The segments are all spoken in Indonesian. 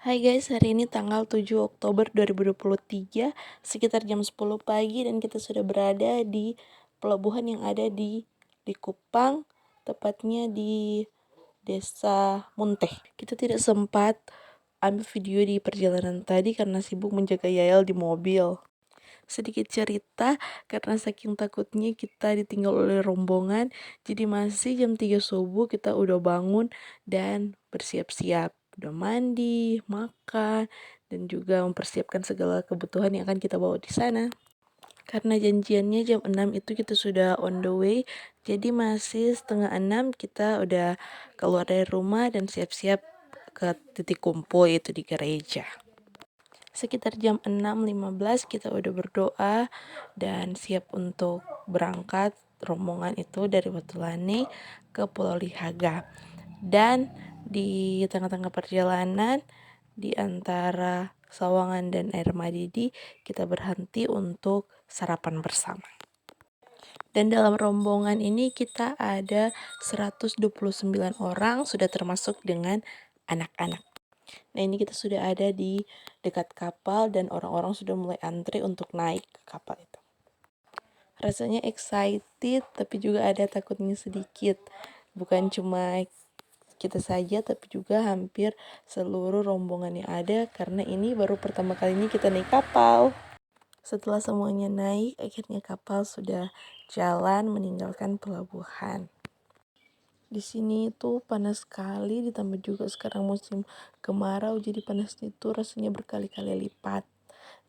Hai guys, hari ini tanggal 7 Oktober 2023 sekitar jam 10 pagi dan kita sudah berada di pelabuhan yang ada di Kupang, tepatnya di Desa Munteh. Kita tidak sempat ambil video di perjalanan tadi karena sibuk menjaga Yael di mobil. Sedikit cerita, karena saking takutnya kita ditinggal oleh rombongan, jadi masih jam 3 subuh kita udah bangun dan bersiap-siap. Udah mandi, makan, dan juga mempersiapkan segala kebutuhan yang akan kita bawa di sana. Karena janjiannya jam 6 itu kita sudah on the way, jadi masih setengah 6 kita udah keluar dari rumah dan siap-siap ke titik kumpul, yaitu di gereja. Sekitar jam 6.15 kita udah berdoa dan siap untuk berangkat rombongan itu dari Watulane ke Pulau Lihaga. Dan di tengah-tengah perjalanan di antara Sawangan dan Air Madidi kita berhenti untuk sarapan bersama. Dan dalam rombongan ini kita ada 129 orang, sudah termasuk dengan anak-anak. Nah, ini kita sudah ada di dekat kapal dan orang-orang sudah mulai antri untuk naik ke kapal itu. Rasanya excited tapi juga ada takutnya sedikit. Bukan cuma kita saja tapi juga hampir seluruh rombongan yang ada karena ini baru pertama kalinya kita naik kapal. Setelah semuanya naik, akhirnya kapal sudah jalan meninggalkan pelabuhan. Di sini itu panas sekali, ditambah juga sekarang musim kemarau, jadi panasnya itu rasanya berkali-kali lipat.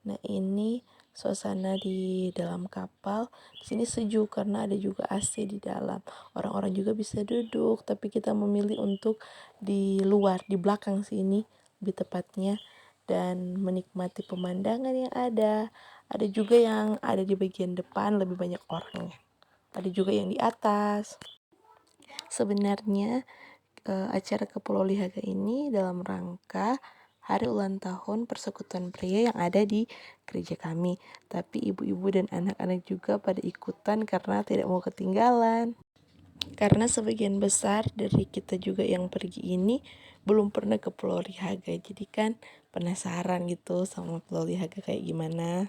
Nah, ini suasana di dalam kapal. Di sini sejuk karena ada juga AC di dalam. Orang-orang juga bisa duduk, tapi kita memilih untuk di luar, di belakang sini lebih tepatnya, dan menikmati pemandangan yang ada. Ada juga yang ada di bagian depan, lebih banyak orangnya. Ada juga yang di atas. Sebenarnya acara ke Pulau Lihaga ini dalam rangka hari ulang tahun Persekutuan Pria yang ada di gereja kami. Tapi ibu-ibu dan anak-anak juga pada ikutan karena tidak mau ketinggalan. Karena sebagian besar dari kita juga yang pergi ini belum pernah ke Pulau Lihaga, jadi kan penasaran gitu sama Pulau Lihaga kayak gimana.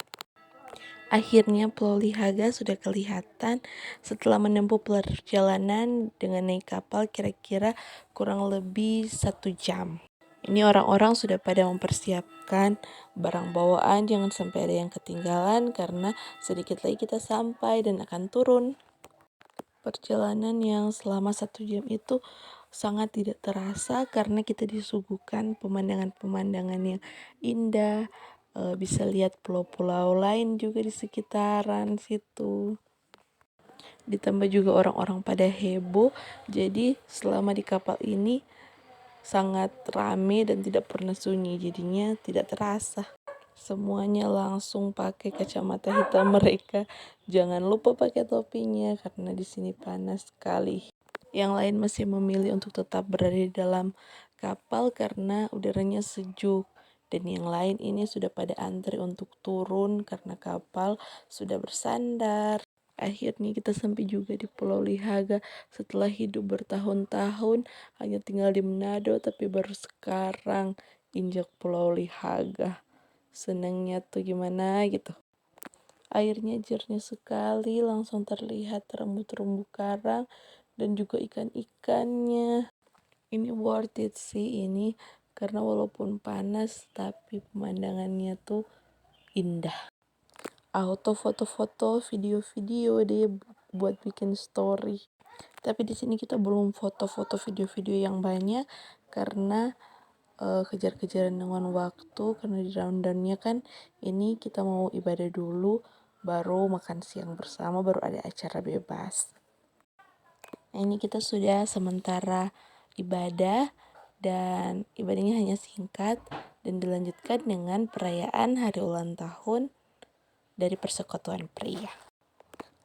Akhirnya Pulau Lihaga sudah kelihatan setelah menempuh perjalanan dengan naik kapal kira-kira kurang lebih 1 jam. Ini orang-orang sudah pada mempersiapkan barang bawaan, jangan sampai ada yang ketinggalan karena sedikit lagi kita sampai dan akan turun. Perjalanan yang selama 1 jam itu sangat tidak terasa karena kita disuguhkan pemandangan-pemandangan yang indah. Bisa lihat pulau-pulau lain juga di sekitaran situ. Ditambah juga orang-orang pada heboh, jadi selama di kapal ini sangat rame dan tidak pernah sunyi, jadinya tidak terasa. Semuanya langsung pakai kacamata hitam mereka. Jangan lupa pakai topinya karena di sini panas sekali. Yang lain masih memilih untuk tetap berada di dalam kapal karena udaranya sejuk. Dan yang lain ini sudah pada antri untuk turun karena kapal sudah bersandar. Akhirnya kita sampai juga di Pulau Lihaga setelah hidup bertahun-tahun hanya tinggal di Manado, tapi baru sekarang injak Pulau Lihaga. Senangnya tuh gimana gitu. Airnya jernih sekali, langsung terlihat terumbu-terumbu karang dan juga ikan-ikannya. Ini worth it sih ini, karena walaupun panas tapi pemandangannya tuh indah. Auto foto-foto, video-video deh buat bikin story. Tapi di sini kita belum foto-foto video-video yang banyak karena kejar-kejaran dengan waktu, karena di rundownnya kan ini kita mau ibadah dulu, baru makan siang bersama, baru ada acara bebas. Nah, ini kita sudah sementara ibadah dan ibadahnya hanya singkat dan dilanjutkan dengan perayaan hari ulang tahun dari Persekutuan Pria.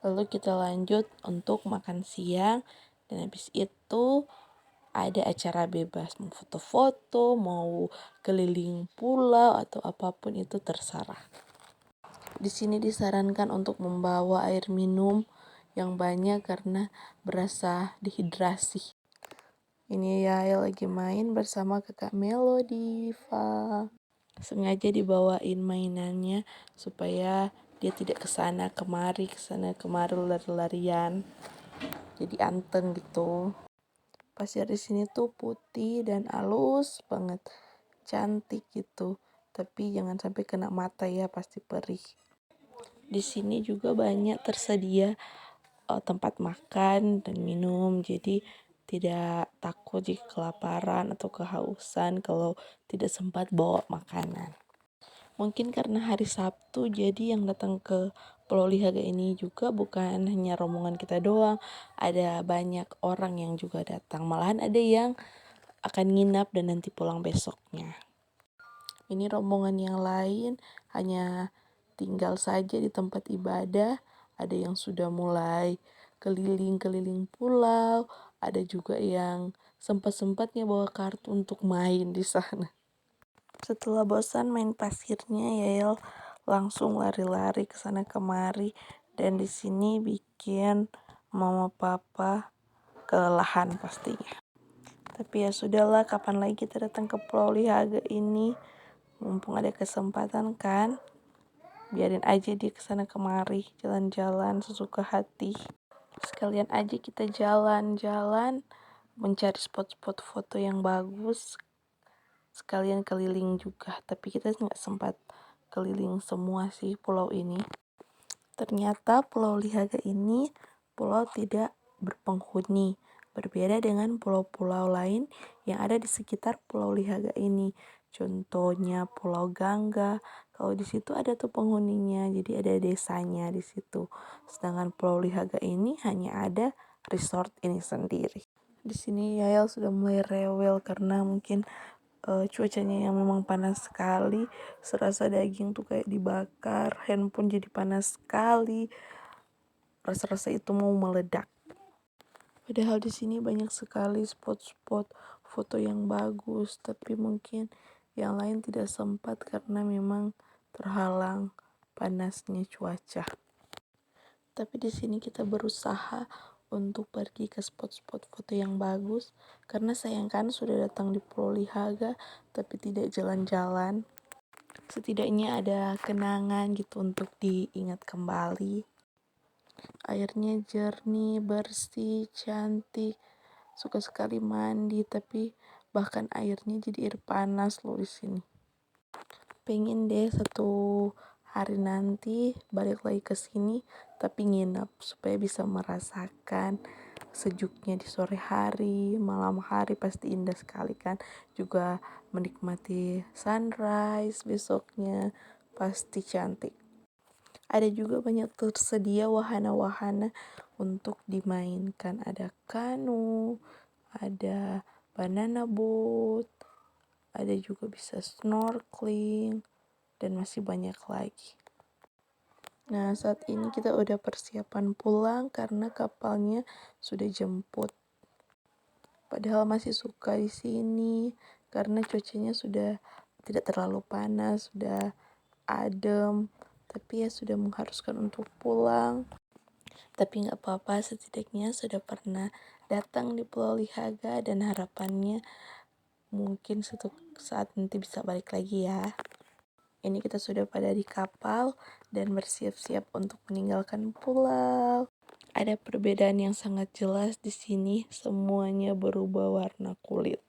Lalu kita lanjut untuk makan siang dan habis itu ada acara bebas, mau foto-foto, mau keliling pulau atau apapun itu terserah. Di sini disarankan untuk membawa air minum yang banyak karena berasa dehidrasi. Ini Yael lagi main bersama kakak Melodiva. Sengaja dibawain mainannya supaya dia tidak kesana kemari lari-larian. Jadi anteng gitu. Pasir di sini tuh putih dan halus banget, cantik gitu. Tapi jangan sampai kena mata ya, pasti perih. Di sini juga banyak tersedia tempat makan dan minum, jadi tidak takut jika kelaparan atau kehausan kalau tidak sempat bawa makanan. Mungkin karena hari Sabtu, jadi yang datang ke Pulau Lihaga ini juga bukan hanya rombongan kita doang, ada banyak orang yang juga datang. Malahan ada yang akan nginap dan nanti pulang besoknya. Ini rombongan yang lain hanya tinggal saja di tempat ibadah. Ada yang sudah mulai keliling-keliling pulau, ada juga yang sempat-sempatnya bawa kartu untuk main di sana. Setelah bosan main pasirnya, Yael langsung lari-lari ke sana kemari dan di sini bikin mama papa kelelahan pastinya. Tapi ya sudahlah, kapan lagi kita datang ke Pulau Lihaga ini? Mumpung ada kesempatan kan, biarin aja dia kesana kemari, jalan-jalan sesuka hati. Sekalian aja kita jalan-jalan, mencari spot-spot foto yang bagus, sekalian keliling juga. Tapi kita nggak sempat keliling semua sih pulau ini. Ternyata Pulau Lihaga ini pulau tidak berpenghuni, berbeda dengan pulau-pulau lain yang ada di sekitar Pulau Lihaga ini. Contohnya Pulau Gangga, kalau di situ ada tuh penghuninya, jadi ada desanya di situ. Sedangkan Pulau Lihaga ini hanya ada resort ini sendiri. Di sini Yael sudah mulai rewel karena mungkin cuacanya yang memang panas sekali, serasa daging tuh kayak dibakar, handphone jadi panas sekali, rasa-rasa itu mau meledak. Padahal di sini banyak sekali spot-spot foto yang bagus, tapi mungkin yang lain tidak sempat karena memang terhalang panasnya cuaca. Tapi di sini kita berusaha untuk pergi ke spot-spot foto yang bagus karena sayang kan sudah datang di Pulau Lihaga tapi tidak jalan-jalan. Setidaknya ada kenangan gitu untuk diingat kembali. Airnya jernih, bersih, cantik. Suka sekali mandi, tapi bahkan airnya jadi air panas loh di sini. Pengen deh satu hari nanti balik lagi ke sini tapi nginep supaya bisa merasakan sejuknya di sore hari, malam hari pasti indah sekali kan. Juga menikmati sunrise besoknya pasti cantik. Ada juga banyak tersedia wahana-wahana untuk dimainkan. Ada kanu, ada banana boat, ada juga bisa snorkeling, dan masih banyak lagi. Nah, saat ini kita udah persiapan pulang karena kapalnya sudah jemput. Padahal masih suka di sini karena cuacanya sudah tidak terlalu panas, sudah adem, tapi ya sudah mengharuskan untuk pulang. Tapi nggak apa-apa, setidaknya sudah pernah datang di Pulau Lihaga dan harapannya mungkin suatu saat nanti bisa balik lagi ya. Ini kita sudah pada di kapal dan bersiap-siap untuk meninggalkan pulau. Ada perbedaan yang sangat jelas di sini, semuanya berubah warna kulit.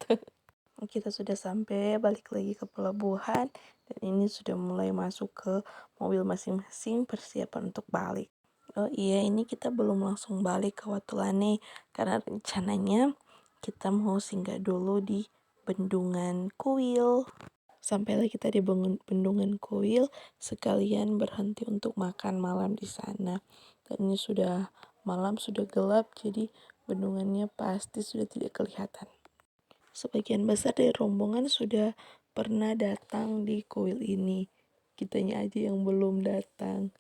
Kita sudah sampai balik lagi ke pelabuhan dan ini sudah mulai masuk ke mobil masing-masing persiapan untuk balik. Oh iya, ini kita belum langsung balik ke Watulane karena rencananya kita mau singgah dulu di Bendungan Kuil. Sampailah kita di Bendungan Kuil, sekalian berhenti untuk makan malam di sana. Dan ini sudah malam, sudah gelap, jadi bendungannya pasti sudah tidak kelihatan. Sebagian besar dari rombongan sudah pernah datang di kuil ini. Kitanya aja yang belum datang.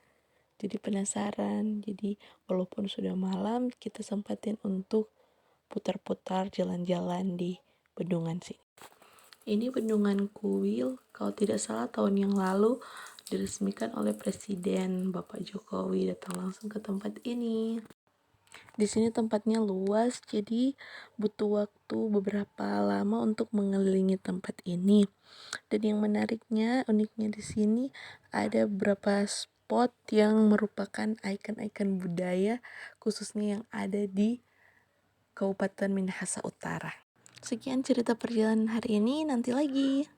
Jadi penasaran. Jadi walaupun sudah malam, kita sempatin untuk putar-putar jalan-jalan di bendungan sini. Ini Bendungan Kuil, kalau tidak salah tahun yang lalu diresmikan oleh Presiden Bapak Jokowi, datang langsung ke tempat ini. Di sini tempatnya luas, jadi butuh waktu beberapa lama untuk mengelilingi tempat ini. Dan yang menariknya, uniknya di sini ada beberapa spot yang merupakan ikon-ikon budaya, khususnya yang ada di Kabupaten Minahasa Utara. Sekian cerita perjalanan hari ini, nanti lagi.